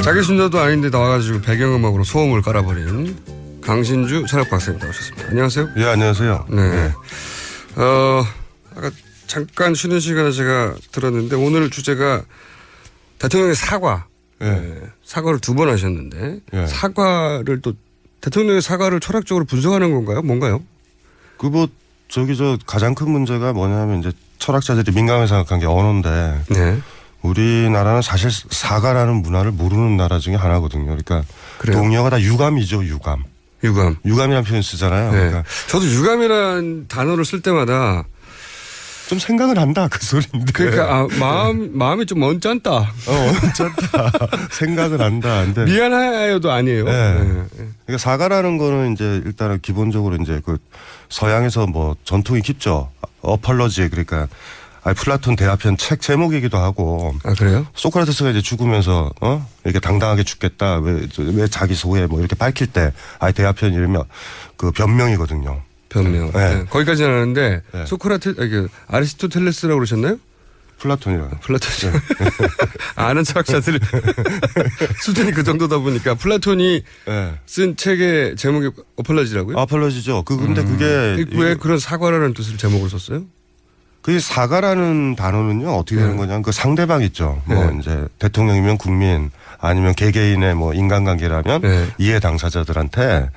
자기 순서도 아닌데 나와가지고 배경음악으로 소음을 깔아버린 강신주 철학박사님 나오셨습니다. 안녕하세요. 예, 안녕하세요. 네. 아까 잠깐 쉬는 시간에 제가 들었는데 오늘 주제가 대통령의 사과. 네. 사과를 2번 하셨는데 사과를 또 대통령의 사과를 철학적으로 분석하는 건가요? 뭔가요? 가장 큰 문제가 뭐냐면 이제 철학자들이 민감하게 생각한 게 언어인데 네. 우리나라는 사실 사과라는 문화를 모르는 나라 중에 하나거든요. 그러니까 그래요? 동료가 다 유감이죠, 유감. 유감이라는 표현 쓰잖아요. 네. 그러니까 저도 유감이라는 단어를 쓸 때마다 좀 생각을 한다 그 소리인데. 그러니까 마음이 좀 언짢다. 언짢다. 생각을 한다. 근데 미안해요도 아니에요. 네. 네. 그러니까 사과라는 거는 이제 일단은 기본적으로 이제 그 서양에서 뭐 전통이 깊죠. 어펄러지 그러니까 플라톤 대화편 책 제목이기도 하고. 아 그래요? 소크라테스가 이제 죽으면서 이렇게 당당하게 죽겠다. 왜 자기 소에 뭐 이렇게 밝힐 때 대화편 이러면 그 변명이거든요. 변명. 네. 네. 거기까지는 아는데 네. 아리스토텔레스라고 그러셨나요? 플라톤이라고. 플라톤이. 아는 철학자들 수준이 그 정도다 보니까 플라톤이 쓴 책의 제목이 어펄러지라고요? 어펄러지죠. 근데 그게 왜 그런 사과라는 뜻을 제목을 썼어요? 그 사과라는 단어는요 어떻게 되는 거냐면 그 상대방 있죠. 뭐 이제 대통령이면 국민 아니면 개개인의 뭐 인간관계라면 이해 당사자들한테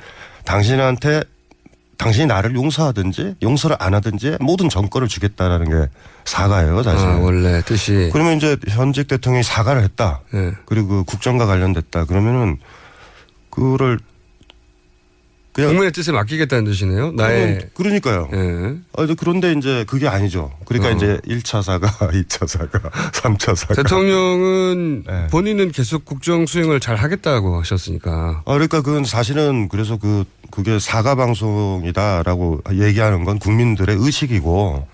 당신이 나를 용서하든지 용서를 안 하든지 모든 정권을 주겠다라는 게 사과예요, 사실. 원래 뜻이. 그러면 이제 현직 대통령이 사과를 했다. 그리고 그 국정과 관련됐다. 그러면은 그거를 그냥 국민의 뜻에 맡기겠다는 뜻이네요. 나의. 그러니까요. 그런데 이제 그게 아니죠. 그러니까 이제 1차 사과, 2차 사과, 3차 사과. 대통령은 본인은 계속 국정 수행을 잘 하겠다고 하셨으니까. 그러니까 그건 사실은 그래서 그게 사과 방송이다라고 얘기하는 건 국민들의 의식이고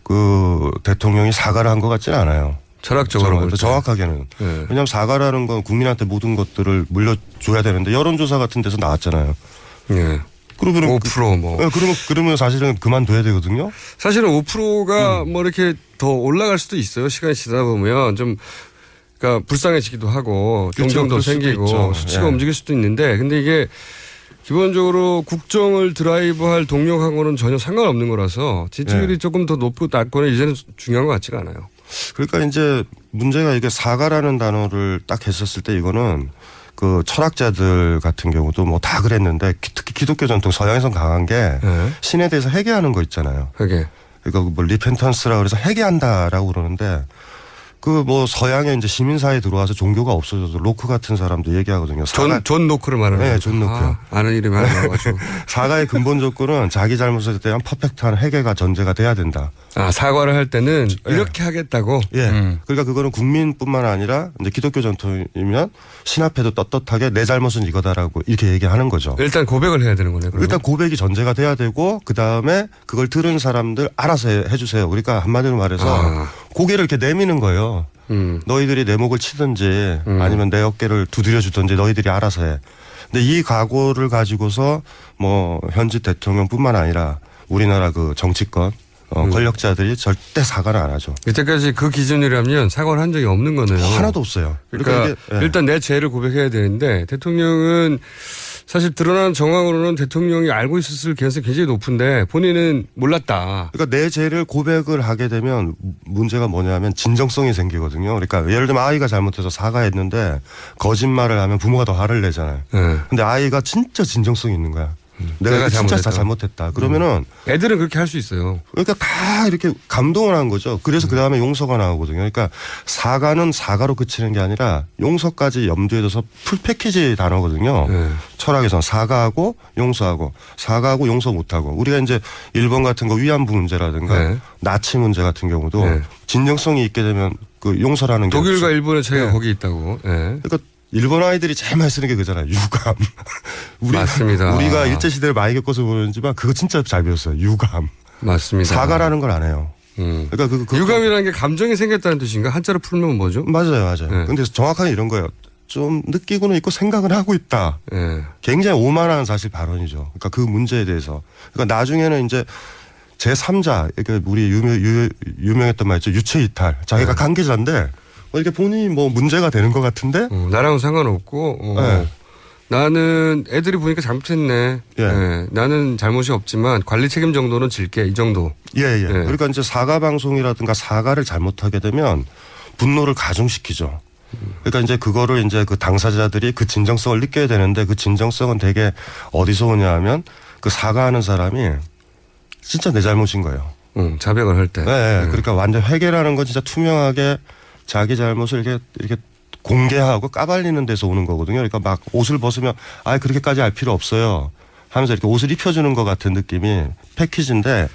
그 대통령이 사과를 한 것 같지는 않아요. 철학적으로 정확하게는. 왜냐하면 사과라는 건 국민한테 모든 것들을 물려줘야 되는데 여론조사 같은 데서 나왔잖아요. 그러면 5% 뭐. 그러면 사실은 그만둬야 되거든요. 사실은 5%가 뭐 이렇게 더 올라갈 수도 있어요. 시간이 지나다 보면 좀 그러니까 불쌍해지기도 하고 동정도 생기고 수치가 움직일 수도 있는데 근데 이게 기본적으로 국정을 드라이브할 동력하고는 전혀 상관없는 거라서 지지율이 조금 더 높고 낮거나 이제는 중요한 것 같지가 않아요. 그러니까 이제 문제가 이게 사과라는 단어를 딱 했었을 때 이거는 그 철학자들 같은 경우도 뭐 다 그랬는데 특히 기독교 전통 서양에선 강한 게 신에 대해서 회개하는 거 있잖아요. 회개. 그러니까 뭐 리펜턴스라고 그래서 회개한다라고 그러는데 그 뭐 서양에 이제 시민사회에 들어와서 종교가 없어져서 로크 같은 사람도 얘기하거든요. 존 노크를 말하는 거죠. 네, 존 노크요. 아는 이름이 하나 나와가지고. 사과의 근본 조건은 자기 잘못에 대한 퍼펙트한 회개가 전제가 돼야 된다. 사과를 할 때는 이렇게 하겠다고? 그러니까 그거는 국민뿐만 아니라 이제 기독교 전통이면 신 앞에도 떳떳하게 내 잘못은 이거다라고 이렇게 얘기하는 거죠. 일단 고백을 해야 되는 거네요. 그러면? 일단 고백이 전제가 돼야 되고 그다음에 그걸 들은 사람들 알아서 해주세요. 그러니까 한마디로 말해서 고개를 이렇게 내미는 거예요. 너희들이 내 목을 치든지 아니면 내 어깨를 두드려 주든지 너희들이 알아서 해. 근데 이 각오를 가지고서 뭐 현직 대통령뿐만 아니라 우리나라 그 정치권 권력자들이 절대 사과를 안 하죠. 이때까지 그 기준이라면 사과를 한 적이 없는 거네요. 하나도 없어요. 그러니까 일단 내 죄를 고백해야 되는데 대통령은 사실 드러난 정황으로는 대통령이 알고 있었을 가능성이 굉장히 높은데 본인은 몰랐다. 그러니까 내 죄를 고백을 하게 되면 문제가 뭐냐면 진정성이 생기거든요. 그러니까 예를 들면 아이가 잘못해서 사과했는데 거짓말을 하면 부모가 더 화를 내잖아요. 근데 아이가 진짜 진정성이 있는 거야. 내가 진짜 잘못했다. 그러면은 애들은 그렇게 할 수 있어요. 그러니까 다 이렇게 감동을 한 거죠. 그래서 그 다음에 용서가 나오거든요. 그러니까 사과는 사과로 그치는 게 아니라 용서까지 염두에 둬서 풀 패키지 단어거든요. 철학에서는 사과하고 용서하고 사과하고 용서 못하고 우리가 이제 일본 같은 거 위안부 문제라든가 나치 문제 같은 경우도 진정성이 있게 되면 그 용서라는 게 독일과 일본의 차이가 거기 있다고. 그러니까 일본 아이들이 제일 많이 쓰는 게 그잖아요. 유감. 맞습니다. 우리가 일제시대를 많이 겪어서 그런지만 그거 진짜 잘 배웠어요. 유감. 맞습니다. 사과라는 걸 안 해요. 그러니까 유감이라는 게 감정이 생겼다는 뜻인가? 한자로 풀면 뭐죠? 맞아요. 근데 정확하게 이런 거예요. 좀 느끼고는 있고 생각은 하고 있다. 굉장히 오만한 사실 발언이죠. 그러니까 그 문제에 대해서. 그러니까 나중에는 이제 제3자, 그러니까 우리 유명했던 말 있죠. 유체 이탈. 자기가 관계자인데 이렇게 본인이 뭐 문제가 되는 것 같은데 나랑은 상관없고 네. 나는 애들이 보니까 잘못했네. 예. 예. 나는 잘못이 없지만 관리 책임 정도는 질게 이 정도. 예. 그러니까 이제 사과 방송이라든가 사과를 잘못하게 되면 분노를 가중시키죠. 그러니까 이제 그거를 이제 그 당사자들이 그 진정성을 느껴야 되는데 그 진정성은 되게 어디서 오냐 하면 그 사과하는 사람이 진짜 내 잘못인 거예요. 자백을 할 때. 네. 그러니까 완전 회개라는 건 진짜 투명하게 자기 잘못을 이렇게 공개하고 까발리는 데서 오는 거거든요. 그러니까 막 옷을 벗으면 그렇게까지 할 필요 없어요 하면서 이렇게 옷을 입혀주는 것 같은 느낌이 패키지인데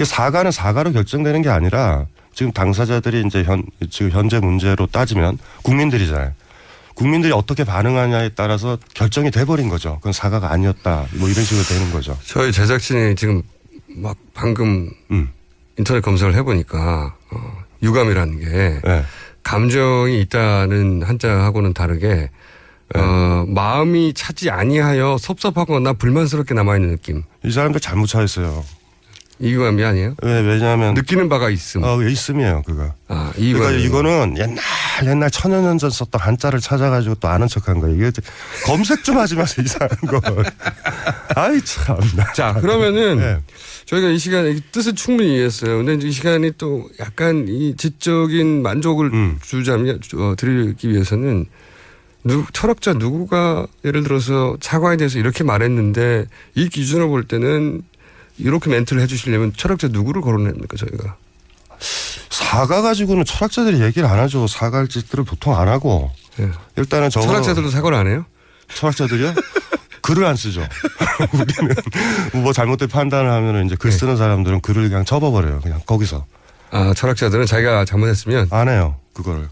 사과는 사과로 결정되는 게 아니라 지금 당사자들이 이제 지금 현재 문제로 따지면 국민들이잖아요. 국민들이 어떻게 반응하냐에 따라서 결정이 돼버린 거죠. 그건 사과가 아니었다. 뭐 이런 식으로 되는 거죠. 저희 제작진이 지금 막 방금 인터넷 검색을 해보니까 유감이라는 게 네. 감정이 있다는 한자하고는 다르게 마음이 차지 아니하여 섭섭하거나 불만스럽게 남아있는 느낌. 이 사람들 잘못 차였어요. 이 유감이 아니에요? 왜냐하면 느끼는 바가 있음. 있음이에요, 그거. 이 그러니까 이거는 옛날 천여 년 전 썼던 한자를 찾아가지고 또 아는 척한 거예요. 이게 검색 좀 하지 마세요, 이상한 거. 아이 참나. 자, 그러면은 네. 저희가 이 시간에 뜻을 충분히 이해했어요. 근데 이 시간이 또 약간 이 지적인 만족을 주자면 드리기 위해서는 철학자 누구가 예를 들어서 사과에 대해서 이렇게 말했는데 이 기준으로 볼 때는 이렇게 멘트를 해 주시려면 철학자 누구를 거론합니까 저희가? 사과 가지고는 철학자들이 얘기를 안 하죠. 사과할 짓들을 보통 안 하고. 네. 일단은 철학자들도 사과를 안 해요? 철학자들이요? 글을 안 쓰죠. 우리는 뭐 잘못된 판단을 하면은 이제 글 쓰는 사람들은 글을 그냥 접어버려요. 그냥 거기서. 철학자들은 자기가 잘못했으면 안 해요. 그거를.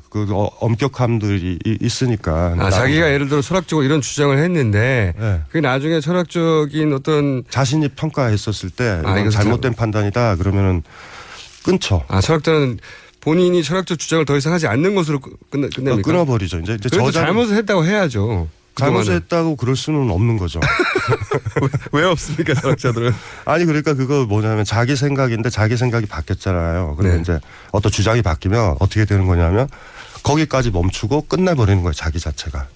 엄격함들이 있으니까. 자기가 예를 들어 철학적으로 이런 주장을 했는데 네. 그게 나중에 철학적인 어떤 자신이 평가했었을 때 이건 이거 잘못된 판단이다 그러면은 끊죠. 철학자는 본인이 철학적 주장을 더 이상 하지 않는 것으로 끝냅니까? 끊어버리죠. 이제 그래도 잘못을 했다고 해야죠. 잘못을 했다고 그럴 수는 없는 거죠. 왜 없습니까 철학자들은? 아니 그러니까 그거 뭐냐면 자기 생각인데 자기 생각이 바뀌었잖아요. 그러면 네. 이제 어떤 주장이 바뀌면 어떻게 되는 거냐면 거기까지 멈추고 끝내버리는 거예요. 자기 자체가.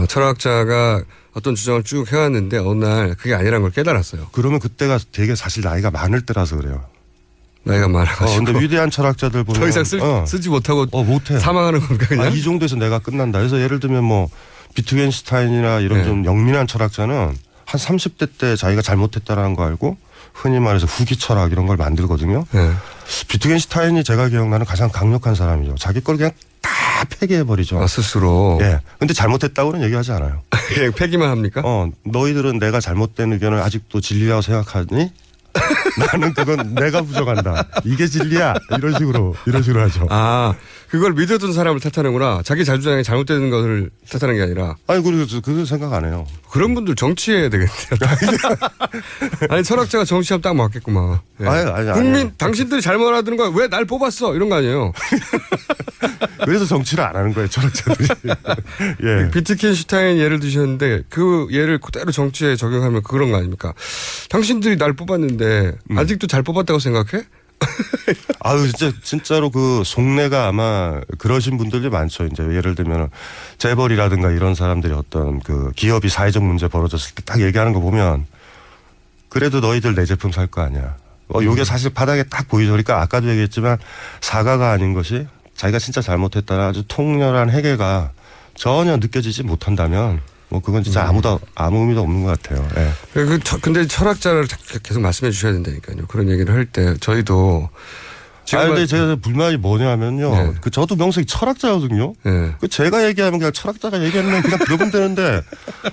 철학자가 어떤 주장을 쭉 해왔는데 어느 날 그게 아니라는 걸 깨달았어요. 그러면 그때가 되게 사실 나이가 많을 때라서 그래요. 나이가 많아가지고. 근데 위대한 철학자들 보면 더 이상 쓰지 못하고 못해. 사망하는 겁니까 그냥? 이 정도에서 내가 끝난다. 그래서 예를 들면 뭐 비트겐슈타인이나 이런 네. 좀 영민한 철학자는 한 30대 때 자기가 잘못했다라는 거 알고 흔히 말해서 후기 철학 이런 걸 만들거든요. 네. 비트겐슈타인이 제가 기억나는 가장 강력한 사람이죠. 자기 걸 그냥 다 폐기해버리죠. 스스로. 예. 근데 잘못했다고는 얘기하지 않아요. 그냥 폐기만 합니까? 너희들은 내가 잘못된 의견을 아직도 진리라고 생각하니? 나는 그건 내가 부정한다. 이게 진리야. 이런 식으로 하죠. 그걸 믿어둔 사람을 탓하는구나. 자기 자주장이 잘못되는 것을 탓하는 게 아니라. 아니, 그건 생각 안 해요. 그런 분들 정치해야 되겠네요. 아니, 철학자가 정치하면 딱 맞겠구만. 예. 아니. 당신들이 잘못 알아듣는 거야. 왜 날 뽑았어? 이런 거 아니에요. 그래서 정치를 안 하는 거예요, 철학자들이. 예. 비트겐슈타인 예를 드셨는데 그 예를 그대로 정치에 적용하면 그런 거 아닙니까? 당신들이 날 뽑았는데 아직도 잘 뽑았다고 생각해? 진짜로 그 속내가 아마 그러신 분들이 많죠. 이제 예를 들면 재벌이라든가 이런 사람들이 어떤 그 기업이 사회적 문제 벌어졌을 때 딱 얘기하는 거 보면 그래도 너희들 내 제품 살 거 아니야. 요게 사실 바닥에 딱 보이죠. 그러니까 아까도 얘기했지만 사과가 아닌 것이 자기가 진짜 잘못했다는 아주 통렬한 회개가 전혀 느껴지지 못한다면 뭐 그건 진짜 아무 의미도 없는 것 같아요. 예. 근데 철학자를 계속 말씀해 주셔야 된다니까요. 그런 얘기를 할 때 저희도 근데 제가 불만이 뭐냐면요. 네. 저도 명색이 철학자거든요. 네. 제가 얘기하면 그냥 철학자가 얘기하면 그냥 들어보면 되는데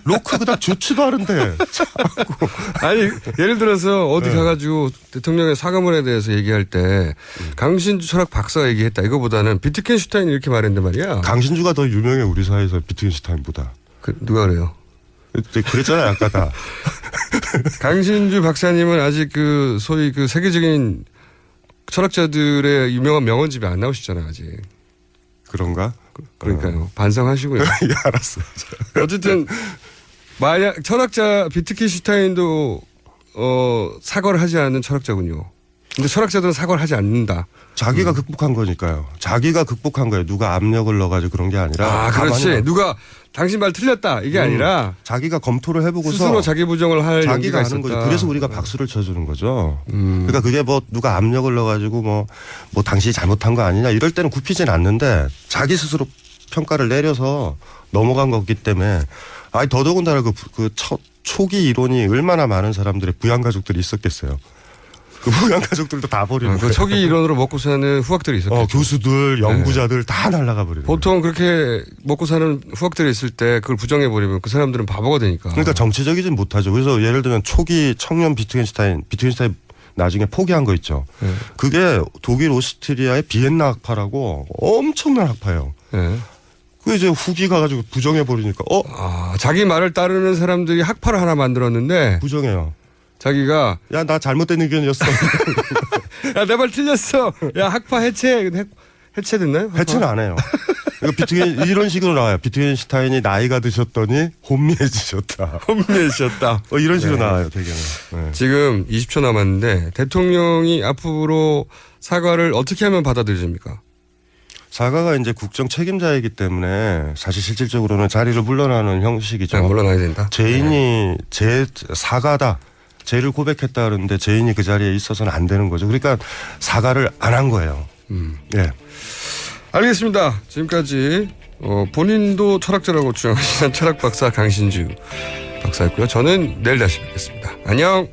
로크 그닥 좋지도 않은데 자꾸. 아니 예를 들어서 어디 가가지고 대통령의 사과문에 대해서 얘기할 때 강신주 철학 박사가 얘기했다 이거보다는 비트겐슈타인이 이렇게 말했는데 말이야. 강신주가 더 유명해 우리 사회에서 비트겐슈타인보다. 누가 그래요? 그랬잖아요 아까 다. 강신주 박사님은 아직 그 소위 그 세계적인 철학자들의 유명한 명언집에 안 나오시잖아요 아직. 그런가? 그러니까요. 반성하시고요. 예, 알았어요. 어쨌든 만약 철학자 비트겐슈타인도 사과를 하지 않는 철학자군요. 근데 철학자들은 사과를 하지 않는다. 자기가 극복한 거니까요. 자기가 극복한 거예요. 누가 압력을 넣어가지고 그런 게 아니라. 아, 그렇지. 가만히 누가 당신 말 틀렸다 이게 아니라 자기가 검토를 해보고서 스스로 자기 부정을 할 자기가 용기가 하는 있었다. 거죠. 그래서 우리가 박수를 쳐주는 거죠. 그러니까 그게 뭐 누가 압력을 넣어가지고 뭐 당신이 잘못한 거 아니냐 이럴 때는 굽히진 않는데 자기 스스로 평가를 내려서 넘어간 거기 때문에 아니 더더군다나 초기 이론이 얼마나 많은 사람들의 부양가족들이 있었겠어요. 그 부양가족들도 다 버리고. 그 초기 이론으로 먹고 사는 후학들이 있었겠죠. 교수들, 연구자들 다 날라가 버리고. 보통 그렇게 먹고 사는 후학들이 있을 때 그걸 부정해 버리면 그 사람들은 바보가 되니까. 그러니까 정치적이진 못하죠. 그래서 예를 들면 초기 청년 비트겐슈타인 나중에 포기한 거 있죠. 그게 독일 오스트리아의 비엔나 학파라고 엄청난 학파예요. 네. 그 이제 후기 가가지고 부정해 버리니까 자기 말을 따르는 사람들이 학파를 하나 만들었는데 부정해요. 자기가 야 나 잘못된 의견이었어. 야 내 말 틀렸어. 야 학파 해체됐나요? 해체는 안 해요. 이런 식으로 나와요. 비트겐슈타인이 나이가 드셨더니 혼미해지셨다. 혼미해지셨다. 이런 식으로 나와요. 대개는. 네. 지금 20초 남았는데 대통령이 앞으로 사과를 어떻게 하면 받아들여집니까? 사과가 이제 국정 책임자이기 때문에 사실 실질적으로는 자리를 물러나는 형식이죠. 네, 물러나야 된다. 죄인이 제 사과다. 죄를 고백했다 그러는데 죄인이 그 자리에 있어서는 안 되는 거죠. 그러니까 사과를 안 한 거예요. 예. 알겠습니다. 지금까지 본인도 철학자라고 주장하시는 철학 박사 강신주 박사였고요. 저는 내일 다시 뵙겠습니다. 안녕.